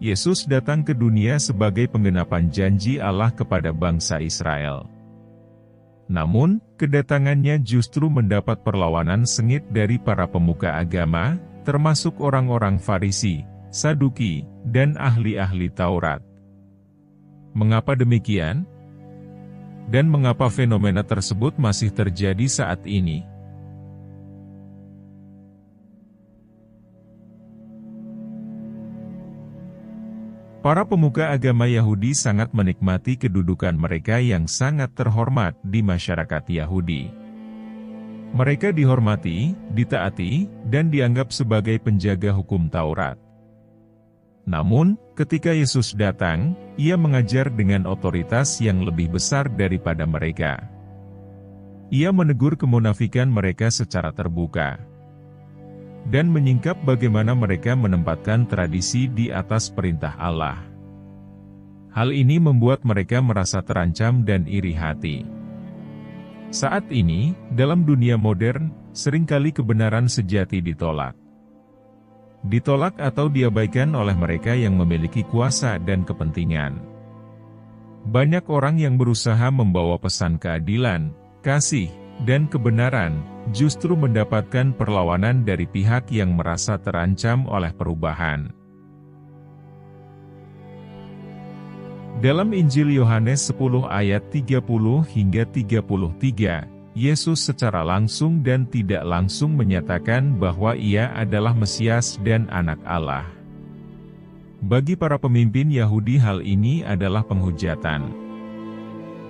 Yesus datang ke dunia sebagai penggenapan janji Allah kepada bangsa Israel. Namun, kedatangannya justru mendapat perlawanan sengit dari para pemuka agama, termasuk orang-orang Farisi, Saduki, dan ahli-ahli Taurat. Mengapa demikian? Dan mengapa fenomena tersebut masih terjadi saat ini? Para pemuka agama Yahudi sangat menikmati kedudukan mereka yang sangat terhormat di masyarakat Yahudi. Mereka dihormati, ditaati, dan dianggap sebagai penjaga hukum Taurat. Namun, ketika Yesus datang, Ia mengajar dengan otoritas yang lebih besar daripada mereka. Ia menegur kemunafikan mereka secara terbuka dan menyingkap bagaimana mereka menempatkan tradisi di atas perintah Allah. Hal ini membuat mereka merasa terancam dan iri hati. Saat ini, dalam dunia modern, seringkali kebenaran sejati ditolak. Ditolak atau diabaikan oleh mereka yang memiliki kuasa dan kepentingan. Banyak orang yang berusaha membawa pesan keadilan, kasih, dan kebenaran, justru mendapatkan perlawanan dari pihak yang merasa terancam oleh perubahan. Dalam Injil Yohanes 10 ayat 30 hingga 33, Yesus secara langsung dan tidak langsung menyatakan bahwa Ia adalah Mesias dan Anak Allah. Bagi para pemimpin Yahudi hal ini adalah penghujatan.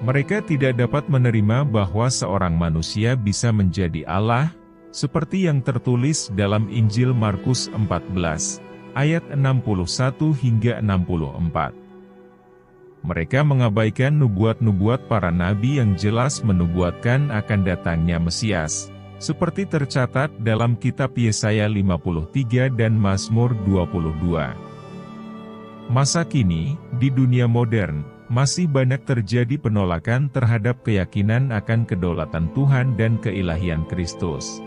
Mereka tidak dapat menerima bahwa seorang manusia bisa menjadi Allah, seperti yang tertulis dalam Injil Markus 14, ayat 61 hingga 64. Mereka mengabaikan nubuat-nubuat para nabi yang jelas menubuatkan akan datangnya Mesias, seperti tercatat dalam kitab Yesaya 53 dan Mazmur 22. Masa kini, di dunia modern, masih banyak terjadi penolakan terhadap keyakinan akan kedaulatan Tuhan dan keilahian Kristus.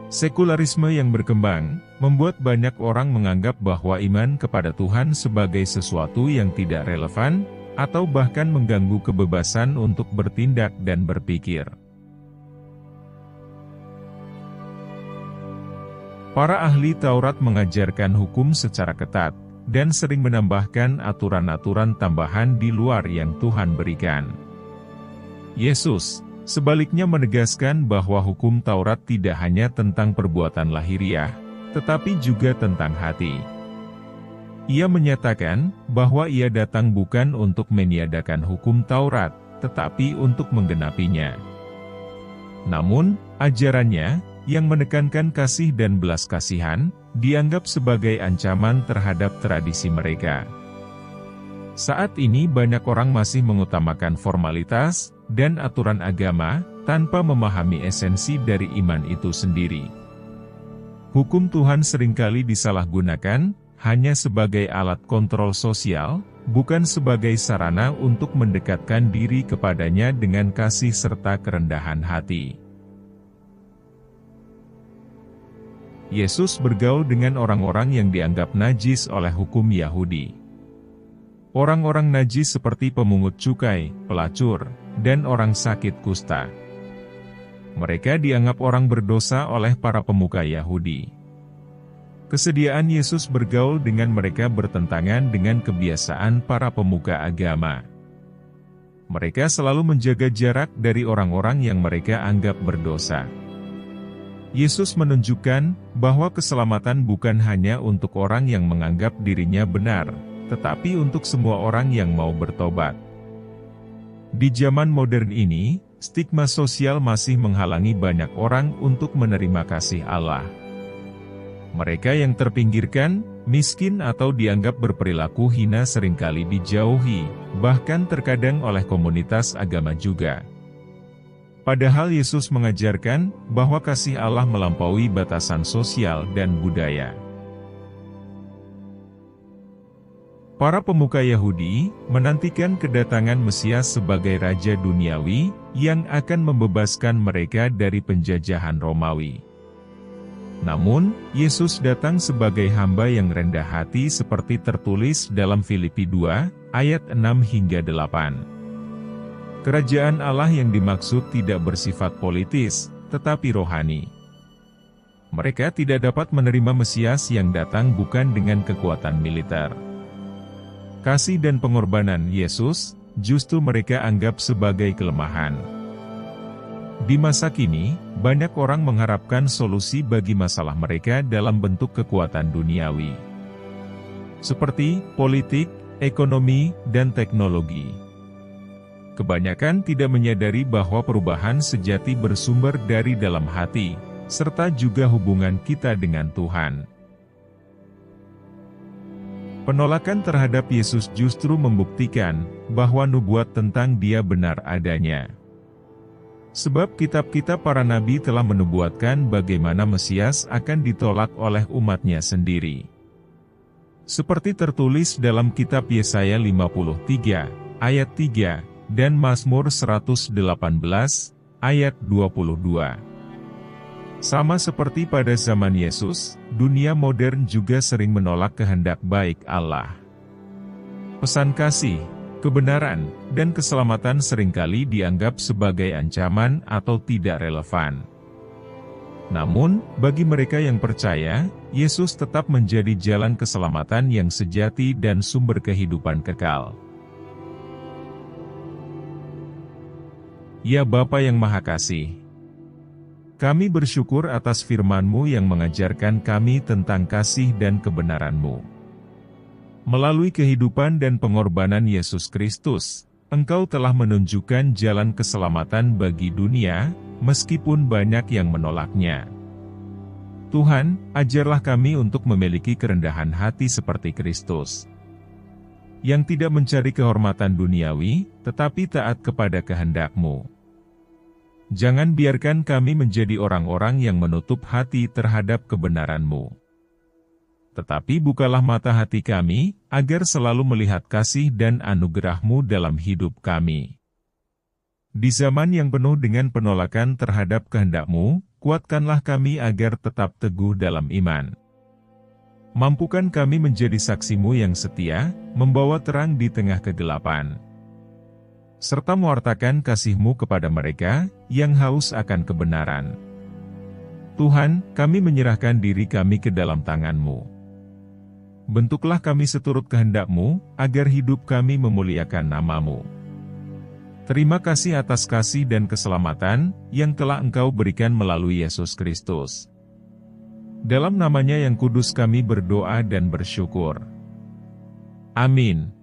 Sekularisme yang berkembang, membuat banyak orang menganggap bahwa iman kepada Tuhan sebagai sesuatu yang tidak relevan, atau bahkan mengganggu kebebasan untuk bertindak dan berpikir. Para ahli Taurat mengajarkan hukum secara ketat, dan sering menambahkan aturan-aturan tambahan di luar yang Tuhan berikan. Yesus, sebaliknya menegaskan bahwa hukum Taurat tidak hanya tentang perbuatan lahiriah, tetapi juga tentang hati. Ia menyatakan bahwa Ia datang bukan untuk meniadakan hukum Taurat, tetapi untuk menggenapinya. Namun, ajarannya, yang menekankan kasih dan belas kasihan, dianggap sebagai ancaman terhadap tradisi mereka. Saat ini banyak orang masih mengutamakan formalitas dan aturan agama, tanpa memahami esensi dari iman itu sendiri. Hukum Tuhan seringkali disalahgunakan, hanya sebagai alat kontrol sosial, bukan sebagai sarana untuk mendekatkan diri kepadanya dengan kasih serta kerendahan hati. Yesus bergaul dengan orang-orang yang dianggap najis oleh hukum Yahudi. Orang-orang najis seperti pemungut cukai, pelacur, dan orang sakit kusta. Mereka dianggap orang berdosa oleh para pemuka Yahudi. Kesediaan Yesus bergaul dengan mereka bertentangan dengan kebiasaan para pemuka agama. Mereka selalu menjaga jarak dari orang-orang yang mereka anggap berdosa. Yesus menunjukkan bahwa keselamatan bukan hanya untuk orang yang menganggap dirinya benar, tetapi untuk semua orang yang mau bertobat. Di zaman modern ini, stigma sosial masih menghalangi banyak orang untuk menerima kasih Allah. Mereka yang terpinggirkan, miskin atau dianggap berperilaku hina seringkali dijauhi, bahkan terkadang oleh komunitas agama juga. Padahal Yesus mengajarkan bahwa kasih Allah melampaui batasan sosial dan budaya. Para pemuka Yahudi menantikan kedatangan Mesias sebagai Raja Duniawi yang akan membebaskan mereka dari penjajahan Romawi. Namun, Yesus datang sebagai hamba yang rendah hati seperti tertulis dalam Filipi 2, ayat 6 hingga 8. Kerajaan Allah yang dimaksud tidak bersifat politis, tetapi rohani. Mereka tidak dapat menerima Mesias yang datang bukan dengan kekuatan militer. Kasih dan pengorbanan Yesus, justru mereka anggap sebagai kelemahan. Di masa kini, banyak orang mengharapkan solusi bagi masalah mereka dalam bentuk kekuatan duniawi. Seperti politik, ekonomi, dan teknologi. Kebanyakan tidak menyadari bahwa perubahan sejati bersumber dari dalam hati, serta juga hubungan kita dengan Tuhan. Penolakan terhadap Yesus justru membuktikan bahwa nubuat tentang Dia benar adanya. Sebab kitab-kitab para nabi telah menubuatkan bagaimana Mesias akan ditolak oleh umatnya sendiri. Seperti tertulis dalam kitab Yesaya 53, ayat 3, dan Mazmur 118, ayat 22. Sama seperti pada zaman Yesus, dunia modern juga sering menolak kehendak baik Allah. Pesan kasih, kebenaran, dan keselamatan seringkali dianggap sebagai ancaman atau tidak relevan. Namun, bagi mereka yang percaya, Yesus tetap menjadi jalan keselamatan yang sejati dan sumber kehidupan kekal. Ya Bapa yang Maha Kasih, kami bersyukur atas firman-Mu yang mengajarkan kami tentang kasih dan kebenaran-Mu. Melalui kehidupan dan pengorbanan Yesus Kristus, Engkau telah menunjukkan jalan keselamatan bagi dunia, meskipun banyak yang menolaknya. Tuhan, ajarlah kami untuk memiliki kerendahan hati seperti Kristus, yang tidak mencari kehormatan duniawi, tetapi taat kepada kehendak-Mu. Jangan biarkan kami menjadi orang-orang yang menutup hati terhadap kebenaran-Mu. Tetapi bukalah mata hati kami, agar selalu melihat kasih dan anugerah-Mu dalam hidup kami. Di zaman yang penuh dengan penolakan terhadap kehendak-Mu, kuatkanlah kami agar tetap teguh dalam iman. Mampukan kami menjadi saksi-Mu yang setia, membawa terang di tengah kegelapan, serta mewartakan kasih-Mu kepada mereka yang haus akan kebenaran. Tuhan, kami menyerahkan diri kami ke dalam tangan-Mu. Bentuklah kami seturut kehendak-Mu, agar hidup kami memuliakan nama-Mu. Terima kasih atas kasih dan keselamatan yang telah Engkau berikan melalui Yesus Kristus. Dalam nama-Nya yang kudus kami berdoa dan bersyukur. Amin.